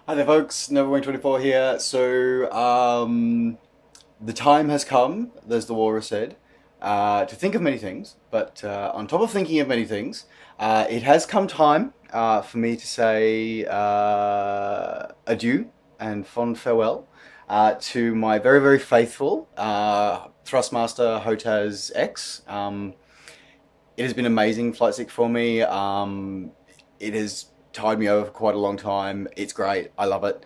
Hi there folks, Neverwing24 here. The time has come, as the walrus said, to think of many things, but on top of thinking of many things, it has come time for me to say adieu and fond farewell to my very, very faithful Thrustmaster HOTAS X. It has been amazing flight stick for me. It has tied me over for quite a long time. It's great. I love it.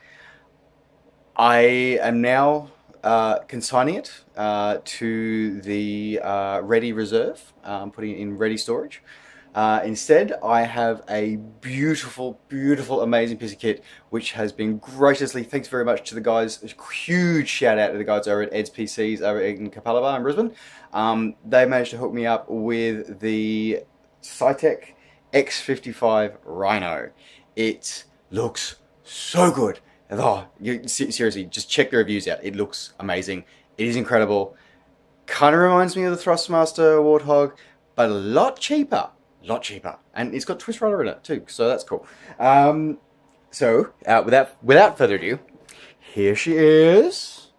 I am now consigning it to the ready reserve, putting it in ready storage. Instead, I have a beautiful, beautiful, amazing piece of kit, which has been graciously, thanks very much to the guys, a huge shout out to the guys over at Ed's PCs over in Capalaba in Brisbane. They managed to hook me up with the Saitek X-55 Rhino. It looks so good. Oh, seriously, just check the reviews out. It looks amazing. It is incredible. Kind of reminds me of the Thrustmaster Warthog, but a lot cheaper. A lot cheaper. And it's got twist rudder in it too, so that's cool. Without further ado, here she is.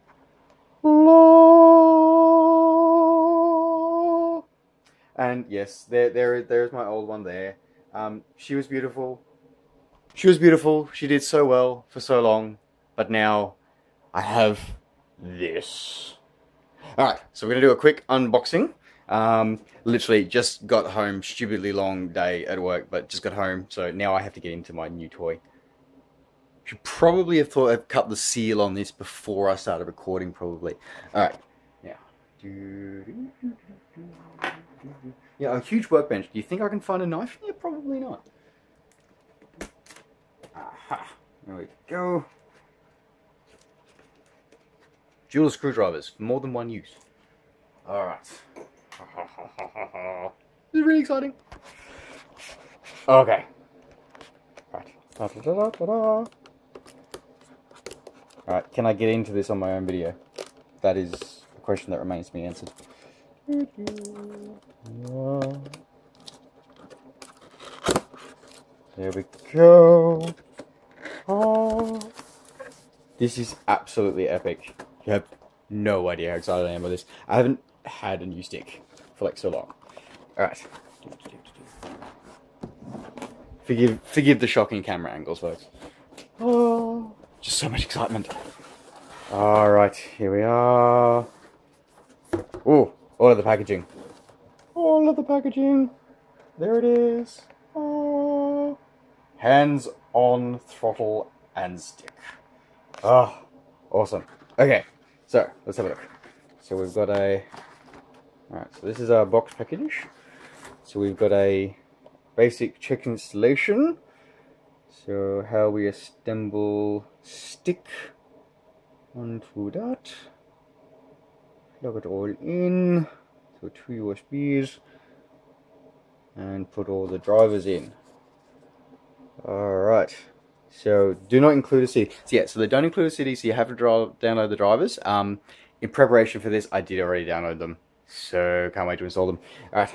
And yes, there's my old one there. She was beautiful. She was beautiful. She did so well for so long. But now I have this. Alright, so we're going to do a quick unboxing. Literally just got home. Stupidly long day at work, but just got home. So now I have to get into my new toy. Should probably have thought I'd cut the seal on this before I started recording, probably. Alright, now. Yeah, a huge workbench. Do you think I can find a knife? Yeah, probably not. Aha, there we go. Dual screwdrivers for more than one use. Alright. This is really exciting. Okay. Right. Alright, can I get into this on my own video? That is a question that remains to be answered. There we go. Oh, this is absolutely epic. You have no idea how excited I am about this. I haven't had a new stick for like so long. Alright. Forgive the shocking camera angles, folks. Oh, just so much excitement. Alright, here we are. Oh, all of the packaging. All of the packaging. There it is. Oh. Hands on throttle and stick. Ah, awesome. Okay, so let's have a look. So we've got a... Alright, so this is our box package. So we've got a basic check installation. So how we assemble stick onto that. Plug it all in. So 2 USBs. And put all the drivers in. Alright. So do not include a CD. So yeah, so they don't include a CD, so you have to download the drivers. In preparation for this, I did already download them. So can't wait to install them. Alright.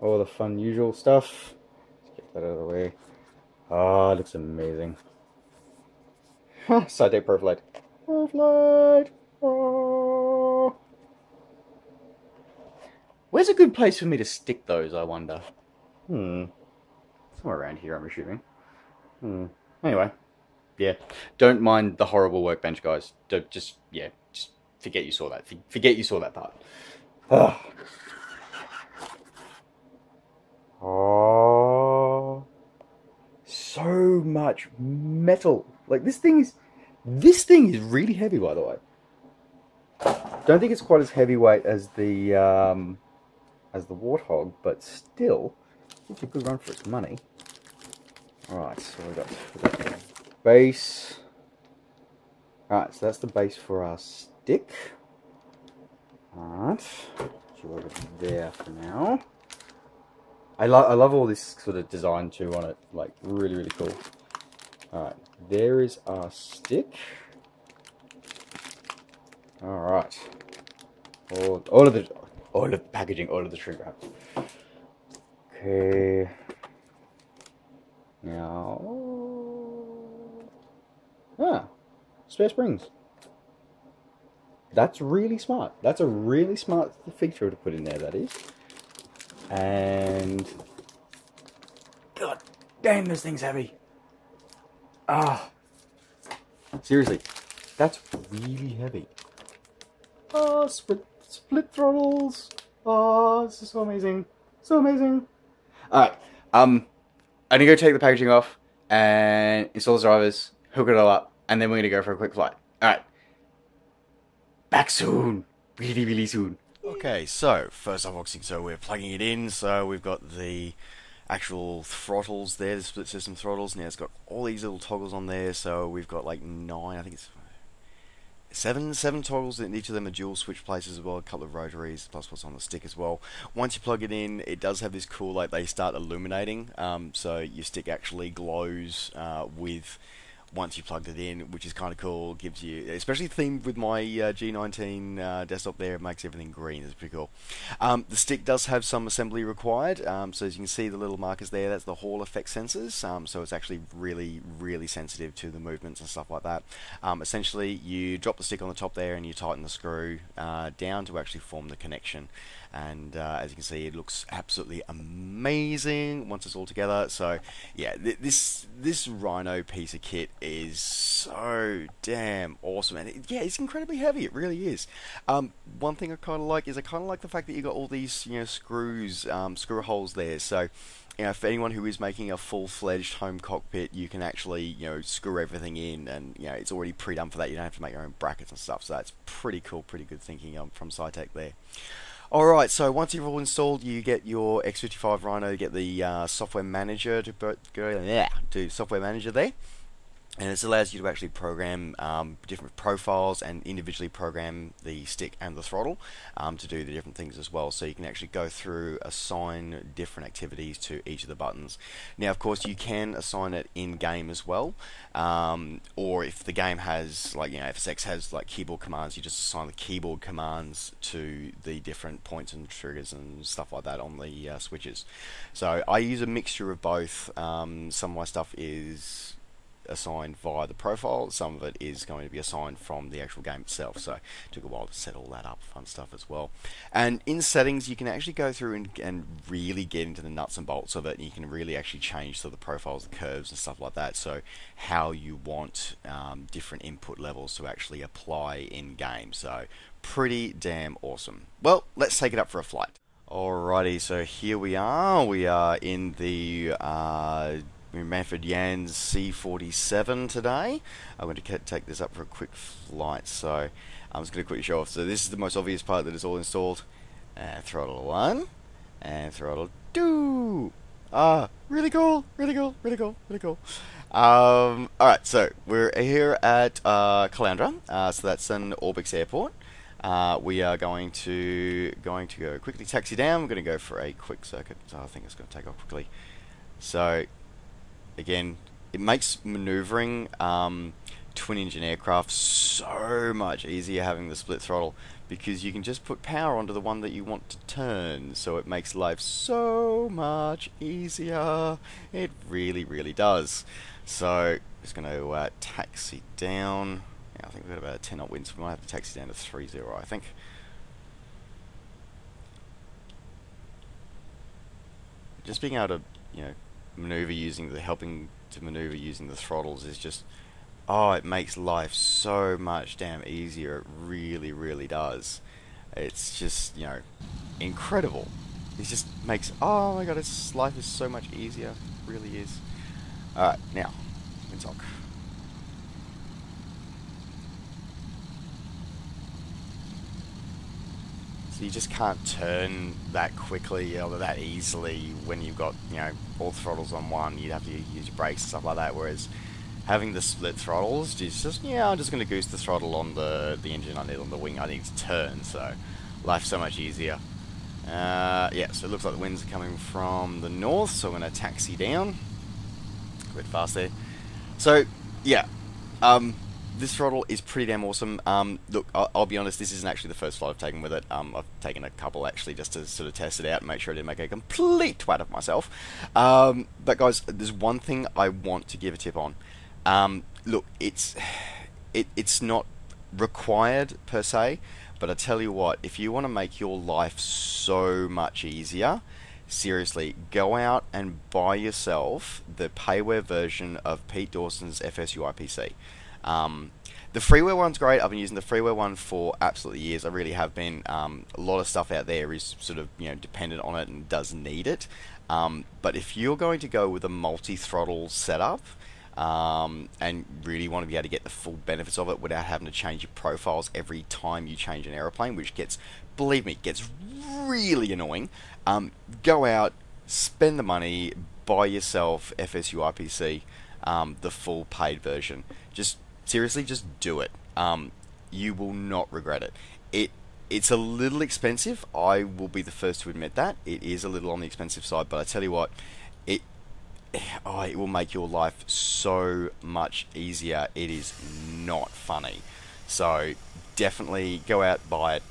All the fun usual stuff. Let's get that out of the way. Oh, it looks amazing. Saitek Pro-Flight. Pro-Flight! Oh. Where's a good place for me to stick those, I wonder? Somewhere around here, I'm assuming. Anyway. Yeah. Don't mind the horrible workbench, guys. Just forget you saw that. Forget you saw that part. Oh. So much metal. Like, this thing is really heavy, by the way. Don't think it's quite as heavyweight as the Warthog, but still, it's a good run for its money. Alright, so we got the base. Alright, so that's the base for our stick. Alright, so we'll leave it there for now. I love all this sort of design too on it, like really, really cool. Alright, there is our stick. Alright. All of the packaging, all of the shrink wraps. Okay. Now Ah, spare springs. That's really smart. That's a really smart feature to put in there, that is. And God damn, this thing's heavy. Ah, seriously, that's really heavy. Oh, split throttles. Oh, this is so amazing. So amazing. Alright, I'm gonna go take the packaging off and install the drivers, hook it all up, and then we're gonna go for a quick flight. Alright. Back soon. Really, really soon. Okay, so first unboxing, so we're plugging it in, so we've got the actual throttles there, the split system throttles. Now it's got all these little toggles on there, so we've got like 9, I think it's seven toggles, and each of them are dual switch places as well, a couple of rotaries, plus what's on the stick as well. Once you plug it in, it does have this cool, like, they start illuminating, so your stick actually glows with once you plugged it in, which is kind of cool. Gives you, especially themed with my G19 desktop there, it makes everything green. It's pretty cool. The stick does have some assembly required, so as you can see the little markers there, that's the Hall effect sensors, so it's actually really, really sensitive to the movements and stuff like that. Essentially, you drop the stick on the top there and you tighten the screw down to actually form the connection. And as you can see, it looks absolutely amazing once it's all together. So yeah, this Rhino piece of kit is so damn awesome, and yeah, it's incredibly heavy. It really is. One thing I kind of like is the fact that you got all these screws, screw holes there. So for anyone who is making a full-fledged home cockpit, you can actually screw everything in, and it's already pre-done for that. You don't have to make your own brackets and stuff. So that's pretty cool, pretty good thinking from Saitek there. Alright, so once you've all installed, you get your X-55 Rhino, you get the software manager to software manager there. And this allows you to actually program different profiles and individually program the stick and the throttle to do the different things as well. So you can actually go through, assign different activities to each of the buttons. Now, of course, you can assign it in-game as well. Or if the game has, like, FSX has like keyboard commands, you just assign the keyboard commands to the different points and triggers and stuff like that on the switches. So I use a mixture of both. Some of my stuff is assigned via the profile, some of it is going to be assigned from the actual game itself, so it took a while to set all that up, fun stuff as well. And in settings you can actually go through and really get into the nuts and bolts of it, and you can really actually change the profiles, the curves and stuff like that, so how you want different input levels to actually apply in game. So pretty damn awesome. Well, let's take it up for a flight. Alrighty, so here we are in the Manfred Yans C47 today. I'm going to take this up for a quick flight, so I'm just going to quickly show off. So this is the most obvious part that is all installed. Throttle 1 and throttle 2. Really cool, really cool, really cool, really cool. Alright, so we're here at Caloundra, so that's an Orbix airport. We are going to go quickly taxi down. We're going to go for a quick circuit, so I think it's going to take off quickly. So again, it makes maneuvering twin-engine aircraft so much easier having the split throttle, because you can just put power onto the one that you want to turn, so it makes life so much easier. It really, really does. So just going to taxi down. Yeah, I think we've got about a 10 knot wind, so we might have to taxi down to 30, I think. Just being able to, maneuver using helping to maneuver using the throttles is just, it makes life so much damn easier. It really, really does. It's just, incredible. It just makes, oh my god, life is so much easier. It really is. Alright, now, windsock. So you just can't turn that quickly or that easily when you've got, all the throttles on one. You'd have to use your brakes and stuff like that, whereas having the split throttles is just, I'm just going to goose the throttle on the engine I need, on the wing I need to turn, so life's so much easier. Yeah, so it looks like the winds are coming from the north, so I'm going to taxi down. A bit fast there. So, yeah, this throttle is pretty damn awesome. Look, I'll be honest, this isn't actually the first flight I've taken with it. I've taken a couple actually just to sort of test it out and make sure I didn't make a complete twat of myself. But guys, there's one thing I want to give a tip on. look, it's not required per se, but I tell you what, if you want to make your life so much easier, seriously, go out and buy yourself the payware version of Pete Dawson's FSU IPC. The freeware one's great. I've been using the freeware one for absolutely years. I really have been. A lot of stuff out there is sort of dependent on it and does need it. But if you're going to go with a multi-throttle setup, and really want to be able to get the full benefits of it without having to change your profiles every time you change an aeroplane, which gets, believe me, gets really annoying, go out, spend the money, buy yourself FSU IPC, the full paid version. Just seriously, just do it. You will not regret it. It's a little expensive. I will be the first to admit that. It is a little on the expensive side, but I tell you what, it will make your life so much easier. It is not funny. So definitely go out, buy it.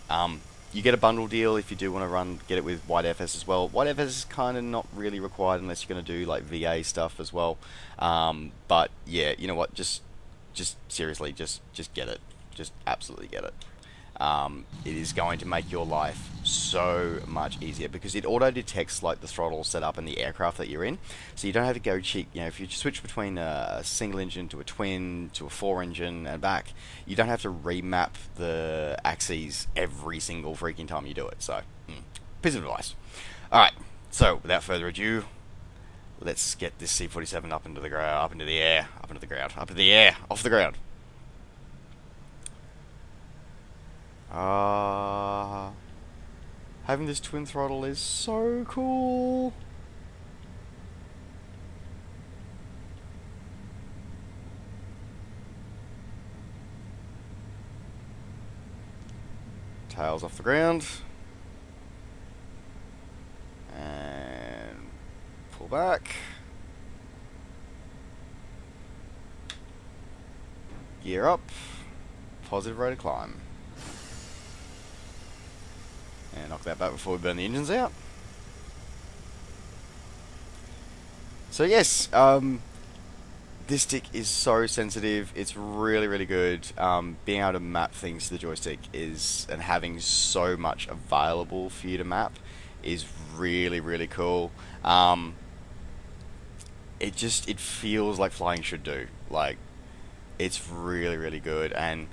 You get a bundle deal if you do want to get it with White FS as well. White FS is kind of not really required unless you're going to do like VA stuff as well. But yeah, you know what? Just seriously, just get it. Just absolutely get it. It is going to make your life so much easier because it auto detects like the throttle setup and the aircraft that you're in, so you don't have to go cheek. If you switch between a single engine to a twin to a 4-engine and back, you don't have to remap the axes every single freaking time you do it. So, piece of advice. All right. So, without further ado, let's get this C-47 up into the air, off the ground. Having this twin throttle is so cool. Tails off the ground. And pull back. Gear up. Positive rate of climb. And knock that back before we burn the engines out. So yes, this stick is so sensitive. It's really, really good. Being able to map things to the joystick and having so much available for you to map is really, really cool. It feels like flying should do. Like, it's really, really good, and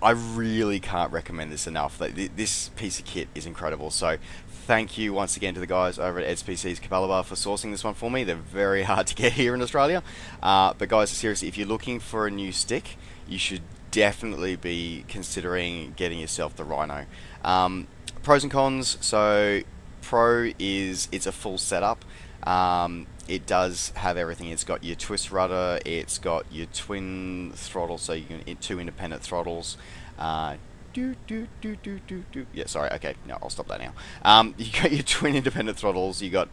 I really can't recommend this enough. This piece of kit is incredible. So thank you once again to the guys over at EdsPC's Capalaba for sourcing this one for me. They're very hard to get here in Australia. But guys, seriously, if you're looking for a new stick, you should definitely be considering getting yourself the Rhino. Pros and cons. So pro is it's a full setup. It does have everything. It's got your twist rudder, it's got your twin throttle, so you can two independent throttles. Yeah, sorry, okay, no, I'll stop that now. You got your twin independent throttles, you got,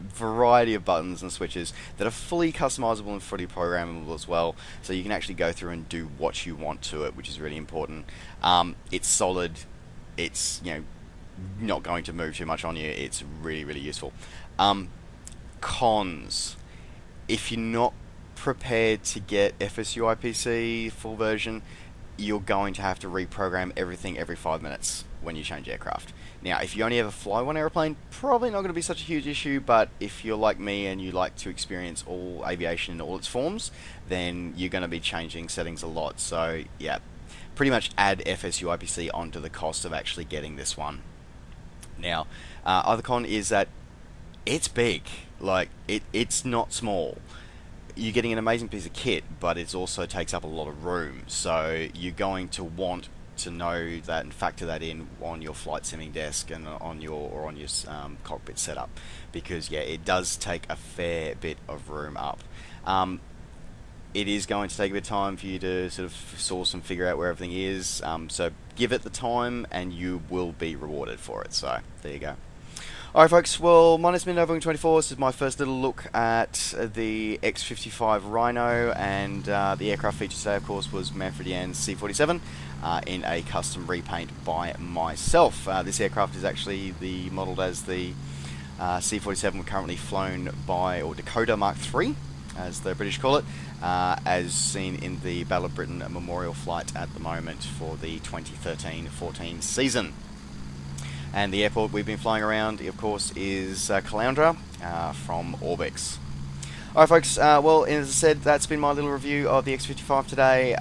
variety of buttons and switches that are fully customizable and fully programmable as well, so you can actually go through and do what you want to it, which is really important. It's solid, it's, not going to move too much on you, it's really, really useful. Cons. If you're not prepared to get FSU IPC full version, you're going to have to reprogram everything every 5 minutes when you change aircraft. Now, if you only ever fly one airplane, probably not going to be such a huge issue, but if you're like me and you like to experience all aviation in all its forms, then you're going to be changing settings a lot. So, yeah, pretty much add FSU IPC onto the cost of actually getting this one. Now, other con is that it's big. Like, it's not small. You're getting an amazing piece of kit, but it also takes up a lot of room. So you're going to want to know that and factor that in on your flight simming desk and on your cockpit setup, because yeah, it does take a fair bit of room up. It is going to take a bit of time for you to sort of source and figure out where everything is. So give it the time, and you will be rewarded for it. So there you go. Alright folks, well, my name's been Nova24. This is my first little look at the X-55 Rhino, and the aircraft featured today, of course, was Manfred Yann's C-47 in a custom repaint by myself. This aircraft is actually modelled as the C-47 currently flown by Dakota Mark III. as the British call it, as seen in the Battle of Britain memorial flight at the moment for the 2013-14 season. And the airport we've been flying around, of course, is Caloundra from Orbix. Alright folks, well, as I said, that's been my little review of the X-55 today.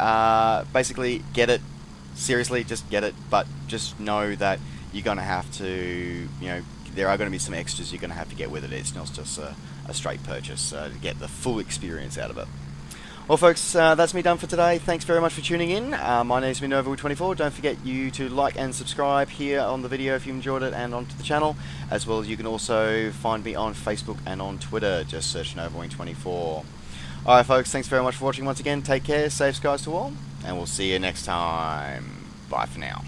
Basically, get it. Seriously, just get it, but just know that you're going to have to, there are going to be some extras you're going to have to get with it. It's not just a straight purchase to get the full experience out of it. Well folks, that's me done for today. Thanks very much for tuning in. My name's been Novawood24. Don't forget you to like and subscribe here on the video if you enjoyed it and onto the channel. As well as you can also find me on Facebook and on Twitter. Just search Novawood24. Alright folks, thanks very much for watching once again. Take care, safe skies to all, and we'll see you next time. Bye for now.